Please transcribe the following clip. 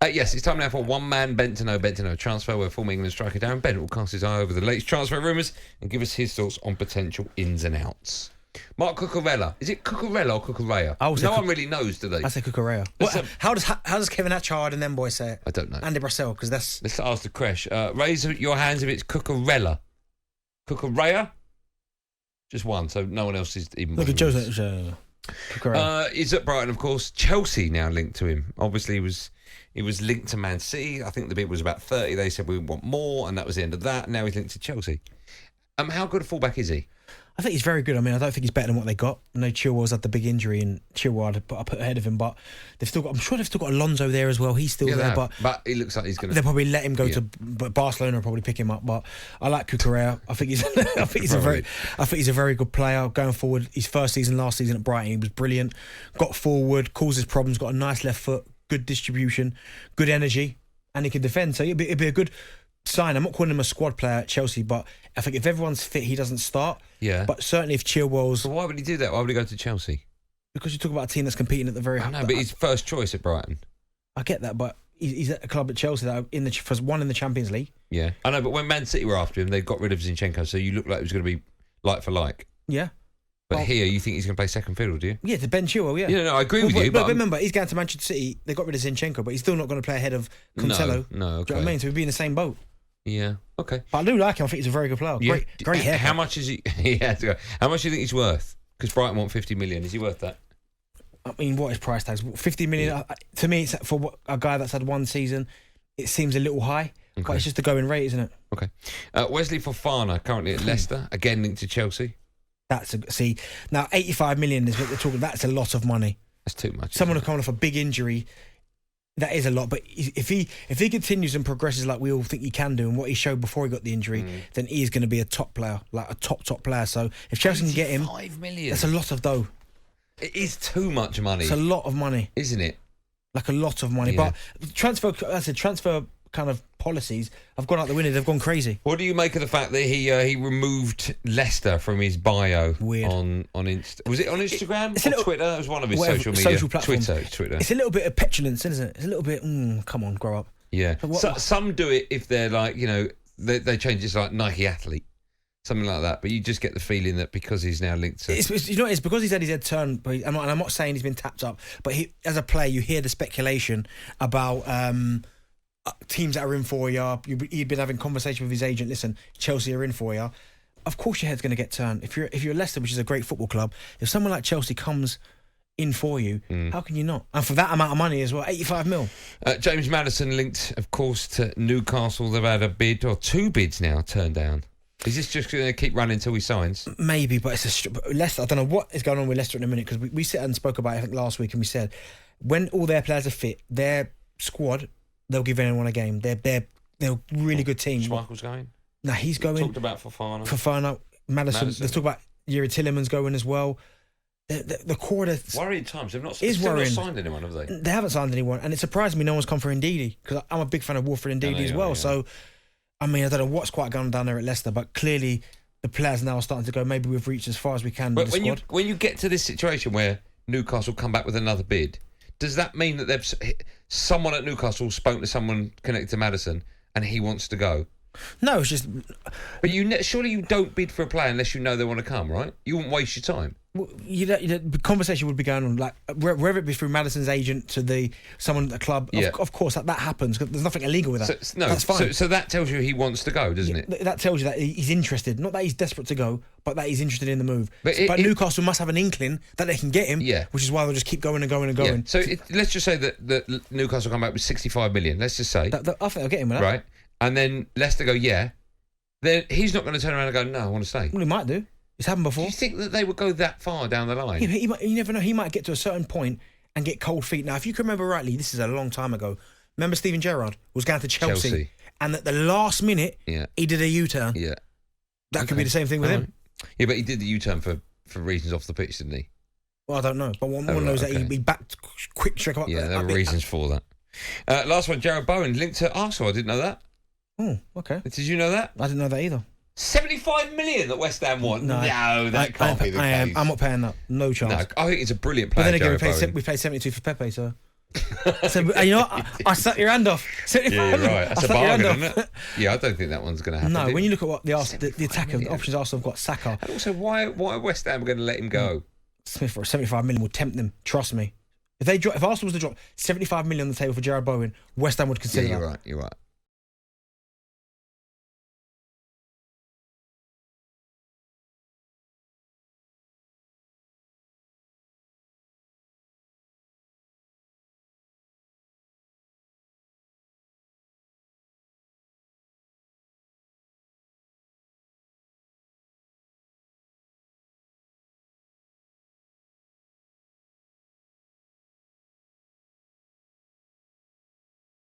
Yes, it's time now for One Man Bent to Know transfer, where former England striker Darren Bent will cast his eye over the latest transfer rumours and give us his thoughts on potential ins and outs. Mark Cucurella. Is it Cucurella or Cucurella? No one really knows, do they? I say Cucurella. How does Kevin Hatchard and them boys say it? I don't know. Andy Brassel, because that's... Let's ask the creche. Raise your hands if it's Cucurella. Cucurella? Just one, so no one else is even... Look at Joseph. He's at Brighton, of course. Chelsea now linked to him. Obviously, he was linked to Man City. I think the bid was about 30. They said we want more, and that was the end of that. Now he's linked to Chelsea. How good a fullback is he? I think he's very good. I mean, I don't think he's better than what they got. I know Chilwell's had the big injury, and Chilwell I put ahead of him, but I'm sure they've still got Alonso there as well. He's still there, but he looks like he's going to... They'll probably let him go to... But Barcelona will probably pick him up, but I like Cucurella. I think he's a very good player going forward. His first season, last season at Brighton, he was brilliant. Got forward, causes problems, got a nice left foot, good distribution, good energy, and he can defend. So it'd be a good sign. I'm not calling him a squad player at Chelsea, but I think if everyone's fit, he doesn't start. Yeah. But certainly if Chilwell's... So why would he do that? Why would he go to Chelsea? Because you talk about a team that's competing at the very... I know, but he's first choice at Brighton. I get that, but he's at a club at Chelsea that has won in the Champions League. Yeah. I know, but when Man City were after him, they got rid of Zinchenko, so you look like it was going to be like for like. Yeah. But here, you think he's going to play second fiddle, do you? Yeah, to Ben Chilwell, yeah. No, I agree with you. But remember, he's going to Manchester City. They got rid of Zinchenko, but he's still not going to play ahead of Cancelo. No, okay. Do you know what I mean? So we'd be in the same boat. Yeah, okay. But I do like him. I think he's a very good player. Yeah. Great haircut. How much is he? How much do you think he's worth? Because Brighton want 50 million. Is he worth that? I mean, what is price tags? 50 million. Yeah. To me, it's for a guy that's had one season. It seems a little high, but it's just the going rate, isn't it? Okay. Wesley Fofana, currently at Leicester, again linked to Chelsea. Now 85 million is what they're talking. That's a lot of money. That's too much. Someone coming off a big injury. That is a lot, but if he continues and progresses like we all think he can do, and what he showed before he got the injury, then he is going to be a top player, like a top player. So if Chelsea can get him, 5 million. That's a lot of dough. It is too much money. It's a lot of money, isn't it? Like a lot of money. Yeah. But transfer kind of policies have gone out the window. They've gone crazy. What do you make of the fact that he removed Leicester from his bio? Weird. on Insta? Was it on Instagram or Twitter? It was one of his social media. Social platforms. Twitter. It's a little bit of petulance, isn't it? It's a little bit. Come on, grow up. Yeah. Some do it if they're like, they change it to like Nike athlete, something like that. But you just get the feeling that because he's now linked to... It's because he's had his head turned. But I'm not saying he's been tapped up, but as a player, you hear the speculation about teams that are in for you. He'd been having conversation with his agent. Listen, Chelsea are in for you. Of course, your head's going to get turned. If you're Leicester, which is a great football club, if someone like Chelsea comes in for you, how can you not? And for that amount of money as well, 85 mil. James Maddison linked, of course, to Newcastle. They've had a bid, or 2 bids now, turned down. Is this just going to keep running until he signs? Maybe, but Leicester. I don't know what is going on with Leicester in a minute, because we sit and spoke about it, I think, last week, and we said when all their players are fit, their squad, they'll give anyone a game. They're a really good team. Schmeichel's going? No, he's going. Talked about Fofana, Maddison. Let's talk about Yuri Tillemans going as well. The core of worrying times. They've not signed anyone, have they? They haven't signed anyone, and it surprised me no one's come for Ndidi, because I'm a big fan of Wilfred Ndidi as well. Yeah. So, I mean, I don't know what's quite going on down there at Leicester, but clearly the players now are starting to go, maybe we've reached as far as we can with the squad. When you get to this situation where Newcastle come back with another bid, does that mean that someone at Newcastle spoke to someone connected to Maddison and he wants to go? No, it's just... But surely you don't bid for a player unless you know they want to come, right? You wouldn't waste your time. Well, the conversation would be going on, like, wherever it be through Maddison's agent to someone at the club. Yeah. Of course, that happens. There's nothing illegal with that. That's fine. So that tells you he wants to go, doesn't it? That tells you that he's interested. Not that he's desperate to go, but that he's interested in the move. But Newcastle must have an inkling that they can get him, which is why they'll just keep going and going and going. Yeah. So let's just say that Newcastle come back with 65 million. Let's just say. I think they'll get him with that. Right. And then Leicester go, yeah. Then he's not going to turn around and go, no, I want to stay. Well, he might do. It's happened before. Do you think that they would go that far down the line? Yeah, but you never know. He might get to a certain point and get cold feet. Now, if you can remember rightly, this is a long time ago. Remember Steven Gerrard was going to Chelsea. And at the last minute, he did a U-turn. Yeah. That could be the same thing with him. Yeah, but he did the U-turn for reasons off the pitch, didn't he? Well, I don't know. But one knows that he backed quick trick up. Yeah, there were reasons for that. Last one, Jarrod Bowen linked to Arsenal. I didn't know that. Oh, okay. Did you know that? I didn't know that either. 75 million that West Ham want? No, that can't be the case. I'm not paying that. No chance. No, I think it's a brilliant player. But then again, we paid 72 for Pepe, so... So you know what? I suck your hand off. 75 Yeah, you're million. right. That's I a suck your hand bargain, off. isn't it? Yeah, I don't think that one's going to happen. No, do you? when you look at what the attacker, the million. options Arsenal have got Saka. And also, why are West Ham going to let him go? Smith for 75 million will tempt them. Trust me. If Arsenal was to drop 75 million on the table for Jarrod Bowen, West Ham would consider Yeah, that. you're right.